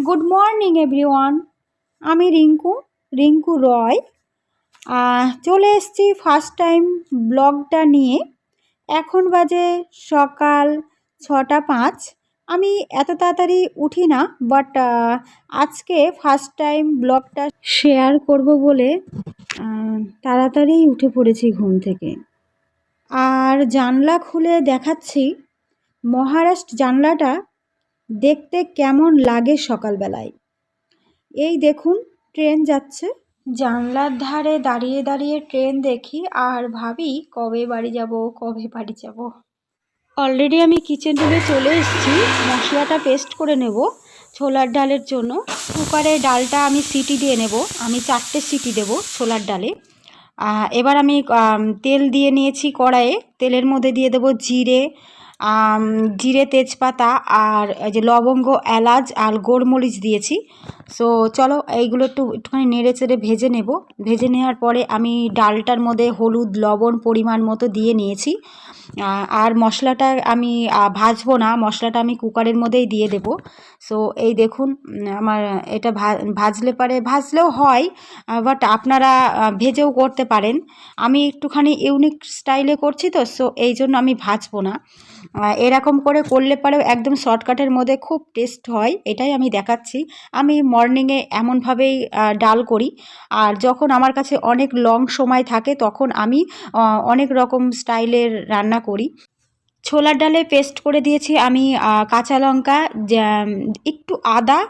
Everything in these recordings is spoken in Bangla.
Good morning everyone. আমি রিঙ্কু রয় চলে এসেছি ফার্স্ট টাইম ব্লগটা নিয়ে। এখন বাজে সকাল 6:05। আমি এত তাড়াতাড়ি উঠি না, বাট আজকে ফার্স্ট টাইম ব্লগটা শেয়ার করব বলে তাড়াতাড়ি উঠে পড়েছি ঘুম থেকে। আর জানলা খুলে দেখাচ্ছি মহারাষ্ট্র জানলাটা দেখতে কেমন লাগে সকালবেলায়। এই দেখুন ট্রেন যাচ্ছে, জানলার ধারে দাঁড়িয়ে দাঁড়িয়ে ট্রেন দেখি আর ভাবি কবে বাড়ি যাব। অলরেডি আমি কিচেন রুমে চলে এসেছি, মশলাটা পেস্ট করে নেব ছোলার ডালের জন্য। কুকারে ডালটা আমি সিটি দিয়ে নেব, আমি 4টে সিটি দেব ছোলার ডালে। এবার আমি তেল দিয়ে নিয়েছি কড়াইয়ে, তেলের মধ্যে দিয়ে দেব জিরে তেজপাতা আর এই যে লবঙ্গ এলাচ আর গোলমরিচ দিয়েছি। সো চলো এইগুলো একটুখানি নেড়ে চেড়ে ভেজে নেব। ভেজে নেওয়ার পরে আমি ডালটার মধ্যে হলুদ লবণ পরিমাণ মতো দিয়ে নিয়েছি। আর মশলাটা আমি ভাজবো না, মশলাটা আমি কুকারের মধ্যেই দিয়ে দেব। সো এই দেখুন আমার এটা ভাজলেও হয়, বাট আপনারা ভেজেও করতে পারেন। আমি একটুখানি ইউনিক স্টাইলে করছি তো, সো এই জন্য আমি ভাজবো না। এরকম করে করলে পরেও একদম শর্টকাটের মধ্যে খুব টেস্ট হয়, এটাই আমি দেখাচ্ছি। আমি মর্নিংয়ে এমনভাবেই ডাল করি, আর যখন আমার কাছে অনেক লং সময় থাকে তখন আমি অনেক রকম স্টাইলের রান্না করি। ছোলার ডালে পেস্ট করে দিয়েছি আমি কাঁচা লঙ্কা, একটু আদা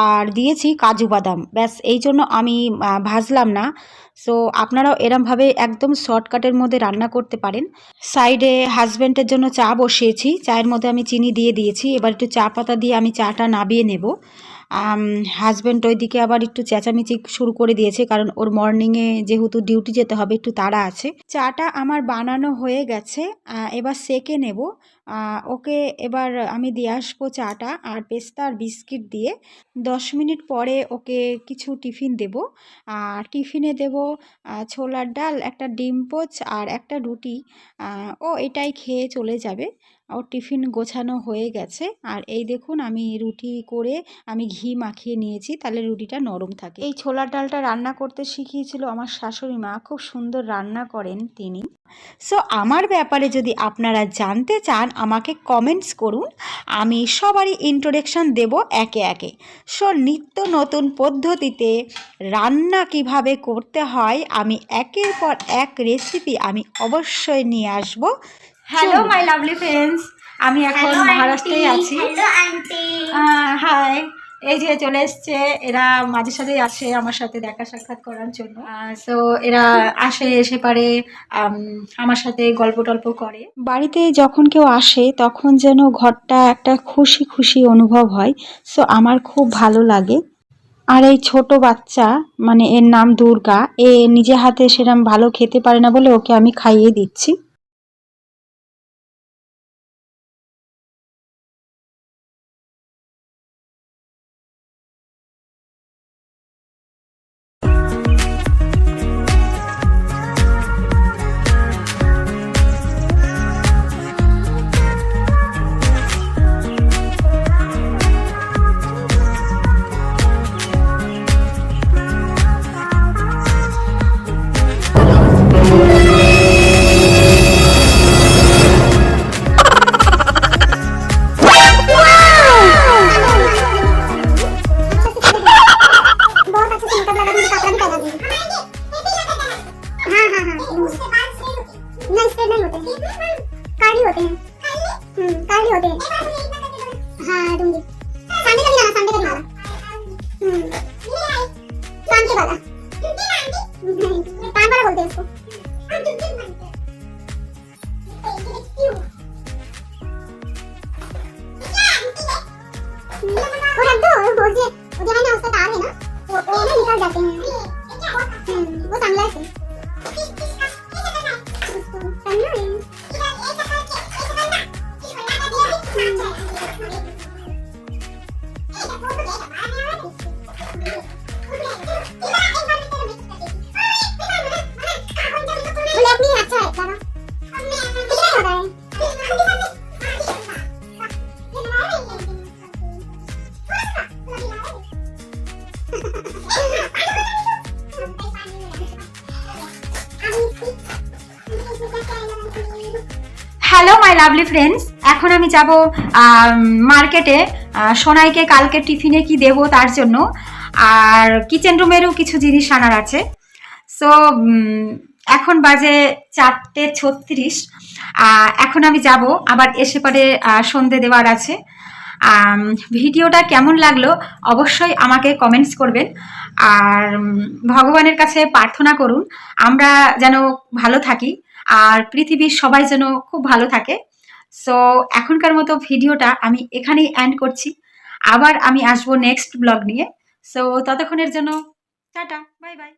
আর দিয়েছি কাজু বাদাম, ব্যাস এই জন্য আমি ভাজলাম না। সো আপনারাও এরমভাবে একদম শর্টকাটের মধ্যে রান্না করতে পারেন। সাইডে হাজব্যান্ডের জন্য চা বসিয়েছি, চায়ের মধ্যে আমি চিনি দিয়ে দিয়েছি। এবার একটু চা পাতা দিয়ে আমি চাটা নামিয়ে নেব। হাজব্যান্ড ওইদিকে আবার একটু চেঁচামেচি শুরু করে দিয়েছে, কারণ ওর মর্নিংয়ে যেহেতু ডিউটি যেতে হবে একটু তাড়া আছে। চাটা আমার বানানো হয়ে গেছে, এবার সেকে নেব। ওকে এবার আমি দিয়ে আসবো চাটা আর পেস্তা আর বিস্কিট দিয়ে। 10 মিনিট পরে ওকে কিছু টিফিন দেব। টিফিনে দেব ছোলার ডাল, একটা ডিম পোচ আর একটা রুটি। ও এটাই খেয়ে চলে যাবে। ওর টিফিন গোছানো হয়ে গেছে। আর এই দেখুন আমি রুটি করে আমি ঘি মাখিয়ে নিয়েছি, তাহলে রুটিটা নরম থাকে। এই ছোলার ডালটা রান্না করতে শিখিয়েছিল আমার শাশুড়ি মা, খুব সুন্দর রান্না করেন তিনি। সো আমার ব্যাপারে যদি আপনারা জানতে চান আমাকে কমেন্টস করুন, আমি সবারই ইন্ট্রোডাকশান দেব একে একে। সো নিত্য নতুন পদ্ধতিতে রান্না কিভাবে করতে হয় আমি একের পর এক রেসিপি আমি অবশ্যই নিয়ে আসব। হ্যালো মাই লাভলি ফ্রেন্ডস, আমি এখন মহারাষ্ট্রেই আছি। হাই, এই যে চলে এসছে এরা, মাঝে সাঝেই আসে আমার সাথে দেখা সাক্ষাৎ করার জন্য। সো এরা এসে পারে আমার সাথে গল্প টল্প করে। বাড়িতে যখন কেউ আসে তখন যেন ঘরটা একটা খুশি খুশি অনুভব হয়। সো আমার খুব ভালো লাগে। আর এই ছোট বাচ্চা, মানে এর নাম দুর্গা, এ নিজে হাতে সেরকম ভালো খেতে পারে না বলে ওকে আমি খাইয়ে দিচ্ছি। काली होते हैं। हाँ दूंगी। संडे का दिखाना, संडे का दिखाना। शाम के वाला। पान वाला बोलते हैं उसको। वो रख दो, वो जो है ना उसका तार है ना, वो ना निकल जाते हैं। वो सनग्लास है। হ্যালো মাই লাভলি ফ্রেন্ডস, এখন আমি যাব মার্কেটে সোনাইকে কালকে টিফিনে কি দেব তার জন্য, আর কিচেন রুমেরও কিছু জিনিস আনার আছে। সো এখন বাজে 4:36। এখন আমি যাব, আবার এসে পরে সন্ধে দেওয়ার আছে। ভিডিওটা কেমন লাগলো অবশ্যই আমাকে কমেন্টস করবেন, আর ভগবানের কাছে প্রার্থনা করুন আমরা যেন ভালো থাকি আর পৃথিবীর সবাই যেন খুব ভালো থাকে। সো এখনকার মতো ভিডিওটা আমি এখানেই এন্ড করছি, আবার আমি আসবো নেক্সট ব্লগ নিয়ে। সো ততক্ষণের জন্য টাটা, বাই বাই।